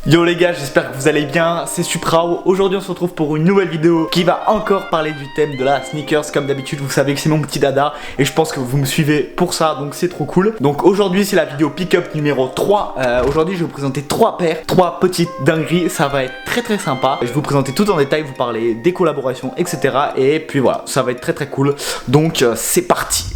Yo les gars, j'espère que vous allez bien, c'est Suprao. Aujourd'hui on se retrouve pour une nouvelle vidéo qui va encore parler du thème de la sneakers. Comme d'habitude, vous savez que c'est mon petit dada et je pense que vous me suivez pour ça, donc c'est trop cool. Donc aujourd'hui c'est la vidéo pick-up numéro 3. Aujourd'hui je vais vous présenter 3 paires, 3 petites dingueries, ça va être très sympa. Je vais vous présenter tout en détail, vous parler des collaborations, etc. Et puis voilà, ça va être très cool. Donc c'est parti.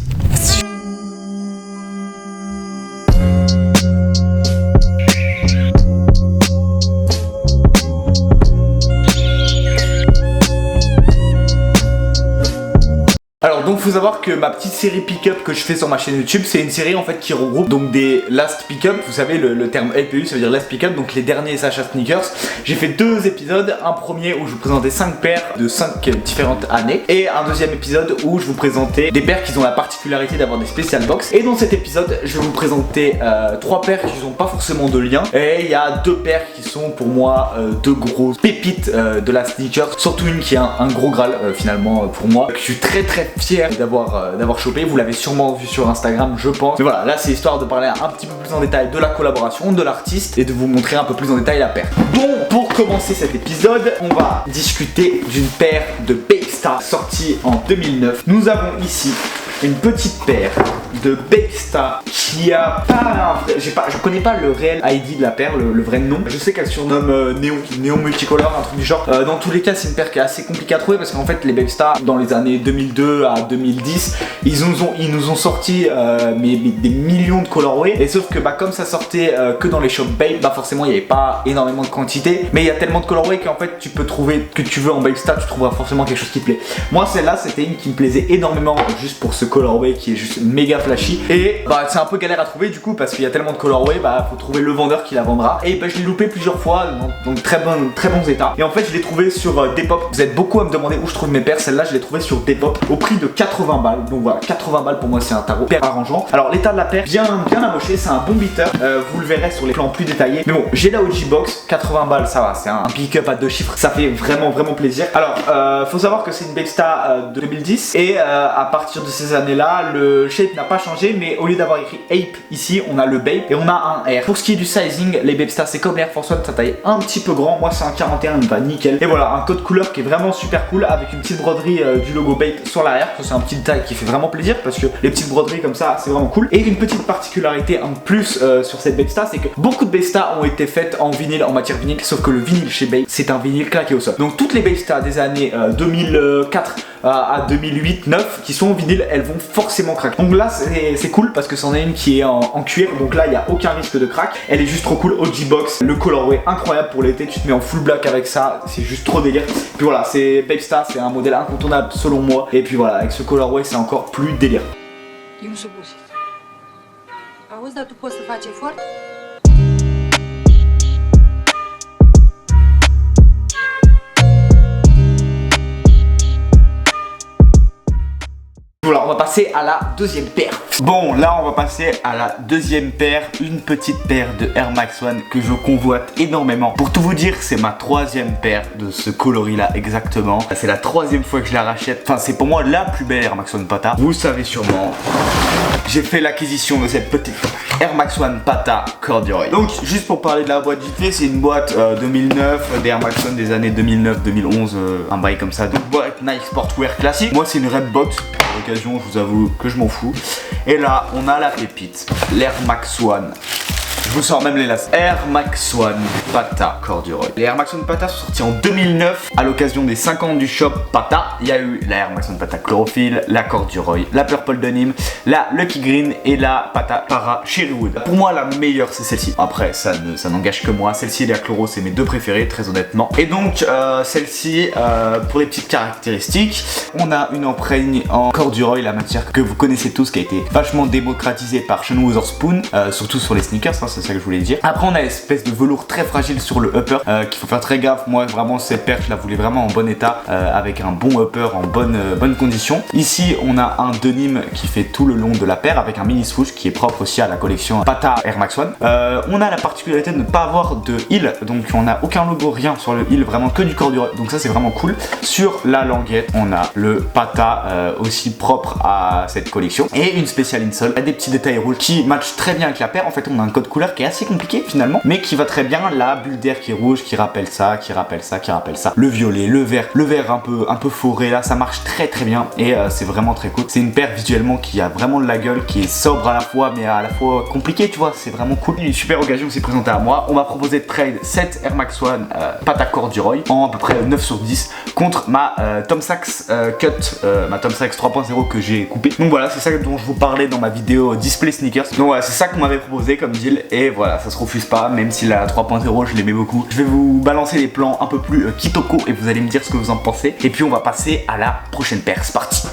Alors donc faut savoir que ma petite série pick-up que je fais sur ma chaîne YouTube, c'est une série en fait qui regroupe donc des last pick-up. Vous savez le terme LPU ça veut dire last pick-up, donc les derniers achats sneakers. J'ai fait 2 épisodes, un premier où je vous présentais 5 paires de 5 différentes années, et un deuxième épisode où je vous présentais des paires qui ont la particularité d'avoir des special box. Et dans cet épisode je vais vous présenter 3 paires qui n'ont pas forcément de lien, et il y a 2 paires qui sont pour moi 2 grosses pépites de la sneaker, surtout une qui est un gros graal finalement pour moi, que je suis très fier d'avoir chopé. Vous l'avez sûrement vu sur Instagram, je pense. Mais voilà, là c'est histoire de parler un petit peu plus en détail de la collaboration, de l'artiste, et de vous montrer un peu plus en détail la paire. Bon, pour commencer cet épisode, on va discuter d'une paire de Babestar sortie en 2009. Nous avons ici une petite paire de Babestar qui a pas un vrai... je connais pas le réel ID de la paire, le vrai nom. Je sais qu'elle surnomme Néon Multicolor, un truc du genre. Dans tous les cas, c'est une paire qui est assez compliquée à trouver parce qu'en fait, les Babestar, dans les années 2002 à 2010, ils nous ont sorti mais des millions de colorways. Et sauf que comme ça sortait que dans les shops Babe, forcément, il n'y avait pas énormément de quantité. Mais il y a tellement de colorways qu'en fait, tu peux trouver que tu veux en Babestar, tu trouveras forcément quelque chose qui te plaît. Moi, celle-là, c'était une qui me plaisait énormément juste pour ce colorway qui est juste méga flashy. Et c'est un peu galère à trouver du coup parce qu'il y a tellement de colorway, faut trouver le vendeur qui la vendra. Et je l'ai loupé plusieurs fois dans très bons états. Et en fait je l'ai trouvé sur Depop. Vous êtes beaucoup à me demander où je trouve mes paires. Celle-là je l'ai trouvée sur Depop au prix de 80 balles. Donc voilà, 80 balles pour moi c'est un tarot paire arrangeant. Alors l'état de la paire bien amoché, c'est un bon beater. Vous le verrez sur les plans plus détaillés. Mais bon, j'ai la OG box, 80 balles ça va, c'est un pick-up à 2 chiffres. Ça fait vraiment plaisir. Alors faut savoir que c'est une Babestar de 2010. Et à partir de ces années là, le shape n'a pas changé, mais au lieu d'avoir écrit Ape ici, on a le Babe et on a un R. Pour ce qui est du sizing, les Babestar c'est comme l'Air Force One, ça taille un petit peu grand. Moi c'est un 41, il va nickel. Et voilà, un code couleur qui est vraiment super cool avec une petite broderie du logo Babe sur l'arrière. C'est un petit détail qui fait vraiment plaisir parce que les petites broderies comme ça, c'est vraiment cool. Et une petite particularité en plus sur cette Babestar, c'est que beaucoup de Babestar ont été faites en vinyle, en matière vinyle, sauf que le vinyle chez Babe, c'est un vinyle claqué au sol. Donc toutes les Babestar des années 2004 à 2008-9 qui sont en vinyle, elles vont forcément craquer. Donc là c'est cool parce que c'en est une qui est en cuir, donc là il n'y a aucun risque de crack. Elle est juste trop cool. OG box, le colorway incroyable pour l'été, tu te mets en full black avec ça, c'est juste trop délire. Puis voilà, c'est Babestar, c'est un modèle incontournable selon moi. Et puis voilà, avec ce colorway c'est encore plus délire. Auzi, dar tu poți să faci efort? Voilà, on va passer à la deuxième paire. Bon, là on va passer à la deuxième paire, une petite paire de Air Max One que je convoite énormément. Pour tout vous dire, c'est ma 3e paire de ce coloris là exactement. C'est la 3e fois que je la rachète. Enfin, c'est pour moi la plus belle Air Max One Pata. Vous le savez sûrement. J'ai fait l'acquisition de cette petite Air Max One Pata Corduroy. Donc juste pour parler de la boîte vite fait, c'est une boîte 2009, des Air Max One des années 2009-2011, un bail comme ça. Donc boîte Nike Sportwear classique. Moi c'est une Red Box. Pour l'occasion, je vous avoue que je m'en fous. Et là, on a la pépite, l'Air Max One. Je vous sors même les lacets. Air Max One Pata Corduroy. Les Air Max One Pata sont sortis en 2009 à l'occasion des 5 ans du shop Pata. Il y a eu la Air Max One Pata Chlorophylle, la Corduroy, la Purple Denim, la Lucky Green et la Pata Para Cherrywood. Pour moi, la meilleure c'est celle-ci. Après, ça n'engage que moi. Celle-ci et la Chloro, c'est mes 2 préférées, très honnêtement. Et donc, celle-ci, pour les petites caractéristiques, on a une empreigne en corduroy, la matière que vous connaissez tous, qui a été vachement démocratisée par Sean Wotherspoon, surtout sur les sneakers. C'est ça que je voulais dire. Après on a une espèce de velours très fragile sur le upper qu'il faut faire très gaffe. Moi vraiment cette paire je la voulais vraiment en bon état avec un bon upper en bonne condition. Ici on a un denim qui fait tout le long de la paire avec un mini swoosh qui est propre aussi à la collection Pata Air Max One. On a la particularité de ne pas avoir de heel, donc on n'a aucun logo, rien sur le heel, vraiment que du corduroy, donc ça c'est vraiment cool. Sur la languette on a le Pata aussi propre à cette collection et une spéciale insole. Il y a des petits détails rouges qui matchent très bien avec la paire. En fait on a un code couleur couleur qui est assez compliquée finalement, mais qui va très bien. La bulle d'air qui est rouge, qui rappelle ça, qui rappelle ça, qui rappelle ça. Le violet, le vert un peu forêt là, ça marche très très bien et c'est vraiment très cool. C'est une paire visuellement qui a vraiment de la gueule, qui est sobre à la fois, mais à la fois compliquée, tu vois, c'est vraiment cool. Une super occasion s'est présentée à moi. On m'a proposé de trade 7 Air Max One pâte à corduroy en à peu près 9 sur 10 contre ma Tom Sachs Cut, ma Tom Sachs 3.0 que j'ai coupé. Donc voilà, c'est ça dont je vous parlais dans ma vidéo Display Sneakers. Donc voilà, c'est ça qu'on m'avait proposé comme deal et voilà, ça se refuse pas, même si la 3.0 je l'aimais beaucoup. Je vais vous balancer les plans un peu plus kitoko et vous allez me dire ce que vous en pensez. Et puis on va passer à la prochaine paire, c'est parti.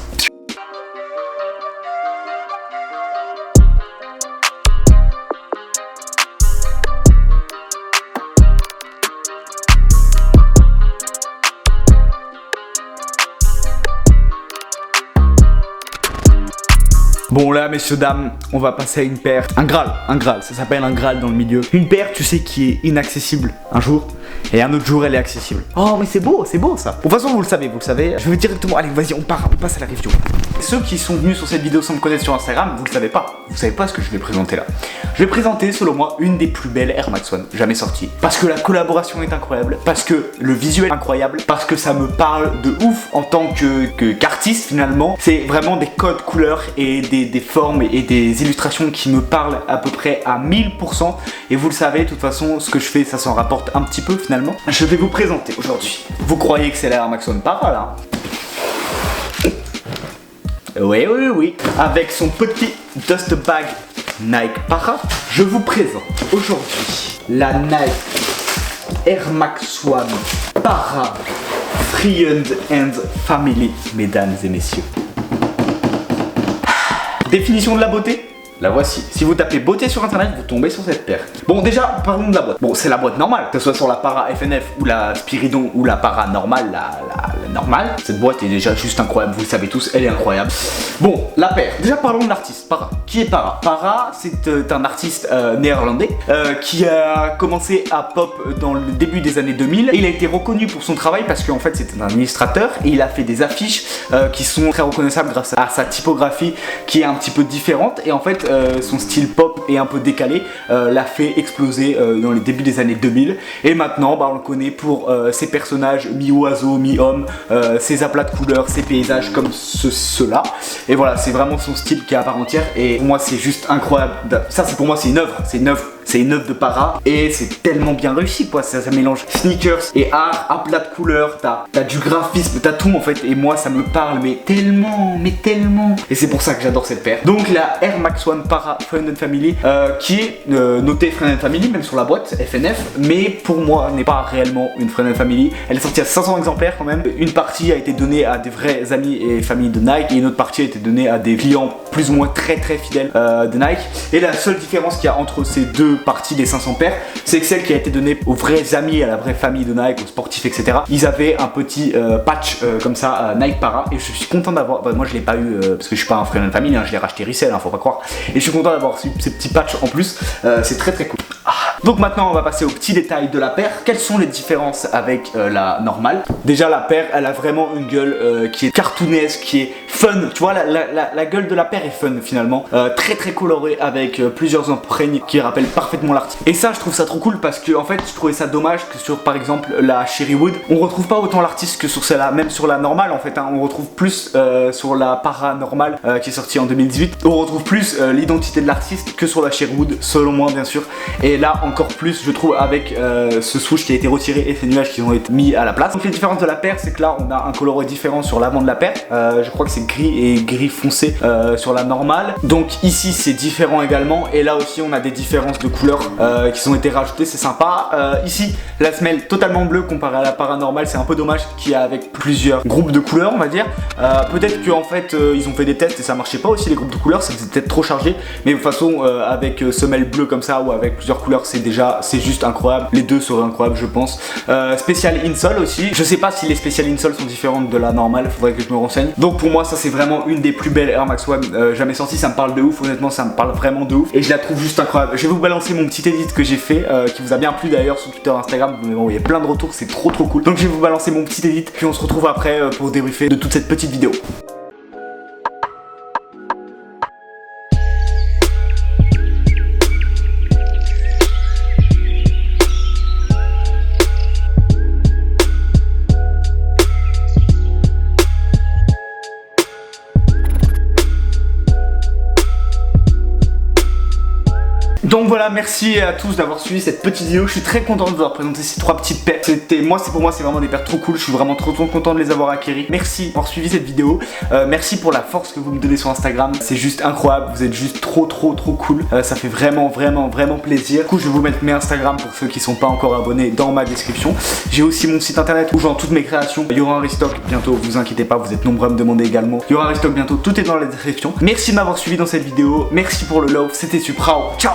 Bon là messieurs dames, on va passer à une paire, un Graal, ça s'appelle un Graal dans le milieu. Une paire tu sais qui est inaccessible un jour et un autre jour elle est accessible. Oh mais c'est beau ça. Bon, de toute façon vous le savez, je vais directement, allez vas-y on passe à la review. Ceux qui sont venus sur cette vidéo sans me connaître sur Instagram, vous le savez pas, ce que je vais présenter là. Je vais présenter selon moi une des plus belles Air Max One jamais sorties. Parce que la collaboration est incroyable, parce que le visuel est incroyable, parce que ça me parle de ouf en tant qu'artiste finalement. C'est vraiment des codes couleurs et des formes et des illustrations qui me parlent à peu près à 1000%. Et vous le savez, de toute façon, ce que je fais, ça s'en rapporte un petit peu finalement. Je vais vous présenter aujourd'hui. Vous croyez que c'est la Air Max One Para là? Oui. Avec son petit dust bag Nike Para, je vous présente aujourd'hui la Nike Air Max One Para Friend and Family, mesdames et messieurs. Définition de la beauté, la voici. Si vous tapez beauté sur internet, vous tombez sur cette paire. Bon déjà, parlons de la boîte. Bon, c'est la boîte normale, que ce soit sur la Para FNF ou la Spiridon ou la Para normale, la normale. Cette boîte est déjà juste incroyable, vous le savez tous, elle est incroyable. Bon, la paire. Déjà parlons de l'artiste, Para. Qui est Para? Para, c'est un artiste néerlandais qui a commencé à pop dans le début des années 2000 et il a été reconnu pour son travail parce qu'en fait c'était un illustrateur et il a fait des affiches qui sont très reconnaissables grâce à sa typographie qui est un petit peu différente et en fait son style pop et un peu décalé l'a fait exploser dans les débuts des années 2000 et maintenant on le connaît pour ses personnages mi-oiseau, mi-homme, ses aplats de couleurs, ses paysages comme ceux-là et voilà, c'est vraiment son style qui est à part entière et pour moi c'est juste incroyable. Ça pour moi c'est une œuvre de Para et c'est tellement bien réussi quoi, ça mélange sneakers et art, aplat de couleurs, t'as du graphisme, t'as tout en fait et moi ça me parle mais tellement et c'est pour ça que j'adore cette paire. Donc la Air Max One Para Friend and Family qui est notée Friend and Family même sur la boîte FNF mais pour moi n'est pas réellement une Friend and Family. Elle est sortie à 500 exemplaires quand même. Une partie a été donnée à des vrais amis et familles de Nike et une autre partie a été donnée à des clients plus ou moins très fidèles de Nike et la seule différence qu'il y a entre ces deux parties des 500 paires, c'est que celle qui a été donnée aux vrais amis, à la vraie famille de Nike, aux sportifs, etc. Ils avaient un petit patch comme ça, Nike Para, et je suis content d'avoir. Moi, je l'ai pas eu parce que je suis pas un friend and family, hein, je l'ai racheté resell, faut pas croire. Et je suis content d'avoir ces petits patchs en plus. C'est très cool. Donc maintenant, on va passer aux petits détails de la paire. Quelles sont les différences avec la normale? Déjà, la paire, elle a vraiment une gueule qui est cartoonesque, qui est fun. Tu vois, la gueule de la paire est fun finalement, très colorée avec plusieurs empreintes qui rappellent parfaitement l'artiste. Et ça je trouve ça trop cool parce que en fait je trouvais ça dommage que sur par exemple la Cherrywood on retrouve pas autant l'artiste que sur celle-là, même sur la normale en fait hein, on retrouve plus sur la Para normale qui est sortie en 2018, on retrouve plus l'identité de l'artiste que sur la Cherrywood selon moi bien sûr, et là encore plus je trouve avec ce swoosh qui a été retiré et ces nuages qui ont été mis à la place. Donc les différences de la paire c'est que là on a un coloris différent sur l'avant de la paire, je crois que c'est gris et gris foncé sur la normale, donc ici c'est différent également et là aussi on a des différences de couleurs qui ont été rajoutées, c'est sympa. Ici la semelle totalement bleue comparée à la paranormale, c'est un peu dommage qu'il y a avec plusieurs groupes de couleurs on va dire. Peut-être qu'en fait ils ont fait des tests et ça marchait pas aussi les groupes de couleurs, c'était peut-être trop chargé, mais de toute façon avec semelle bleue comme ça ou avec plusieurs couleurs c'est juste incroyable, les deux seraient incroyables je pense. Spécial insole aussi, je sais pas si les spécial insole sont différentes de la normale, faudrait que je me renseigne. Donc pour moi ça c'est vraiment une des plus belles Air Max One jamais sorties, ça me parle de ouf, honnêtement ça me parle vraiment de ouf et je la trouve juste incroyable. Je vais vous balancer mon petit edit que j'ai fait qui vous a bien plu d'ailleurs sur Twitter, Instagram, vous m'avez envoyé plein de retours, c'est trop cool. Donc je vais vous balancer mon petit edit puis on se retrouve après pour débriefer de toute cette petite vidéo. Donc voilà, merci à tous d'avoir suivi cette petite vidéo. Je suis très content de vous avoir présenté ces 3 petites paires. Pour moi c'est vraiment des paires trop cool. Je suis vraiment trop content de les avoir acquéries. Merci d'avoir suivi cette vidéo. Merci pour la force que vous me donnez sur Instagram. C'est juste incroyable. Vous êtes juste trop cool. Ça fait vraiment plaisir. Du coup je vais vous mettre mes Instagram pour ceux qui sont pas encore abonnés dans ma description. J'ai aussi mon site internet où j'en toutes mes créations. Il y aura un restock bientôt, vous inquiétez pas, vous êtes nombreux à me demander également. Il y aura un restock bientôt, tout est dans la description. Merci de m'avoir suivi dans cette vidéo. Merci pour le love, c'était Suprao. Ciao.